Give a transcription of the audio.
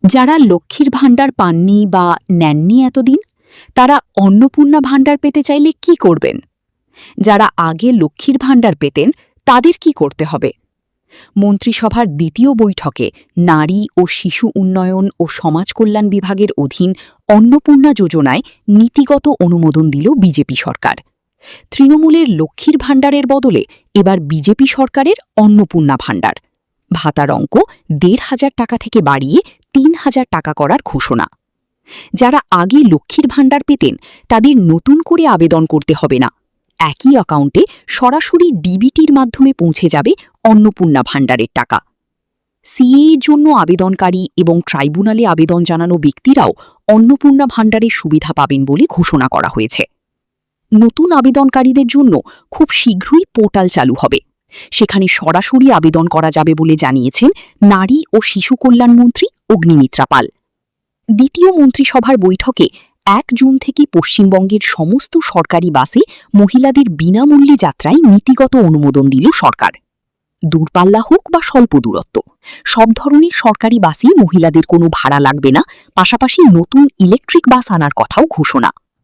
যারা লক্ষ্মীর ভাণ্ডার পাননি বা নেননি এতদিন, তারা অন্নপূর্ণা ভাণ্ডার পেতে চাইলে কি করবেন? যারা আগে লক্ষ্মীর ভাণ্ডার পেতেন, তাদের কি করতে হবে? মন্ত্রিসভার দ্বিতীয় বৈঠকে নারী ও শিশু উন্নয়ন ও সমাজ কল্যাণ বিভাগের অধীন অন্নপূর্ণা যোজনায় নীতিগত অনুমোদন দিল বিজেপি সরকার। তৃণমূলের লক্ষ্মীর ভাণ্ডারের বদলে এবার বিজেপি সরকারের অন্নপূর্ণা ভাণ্ডার। ভাতার অঙ্ক ১,৫০০ টাকা থেকে বাড়িয়ে ৩,০০০ টাকা করার ঘোষণা। যারা আগে লক্ষ্মীর ভাণ্ডার পেতেন, তাদের নতুন করে আবেদন করতে হবে না। একই অ্যাকাউন্টে সরাসরি ডিবিটির মাধ্যমে পৌঁছে যাবে অন্নপূর্ণা ভাণ্ডারের টাকা। সিএর জন্য আবেদনকারী এবং ট্রাইব্যুনালে আবেদন জানানো ব্যক্তিরাও অন্নপূর্ণা ভাণ্ডারের সুবিধা পাবেন বলে ঘোষণা করা হয়েছে। নতুন আবেদনকারীদের জন্য খুব শীঘ্রই পোর্টাল চালু হবে। সেখানে সরাসরি আবেদন করা যাবে বলে জানিয়েছেন নারী ও শিশু কল্যাণমন্ত্রী অগ্নিমিত্রা পাল। দ্বিতীয় মন্ত্রিসভার বৈঠকে ১ জুন থেকে পশ্চিমবঙ্গের সমস্ত সরকারি বাসে মহিলাদের বিনামূল্যে যাত্রায় নীতিগত অনুমোদন দিল সরকার। দূরপাল্লা হোক বা স্বল্প দূরত্ব, সব ধরনের সরকারি বাসেই মহিলাদের কোনো ভাড়া লাগবে না। পাশাপাশি নতুন ইলেকট্রিক বাস আনার কথাও ঘোষণা।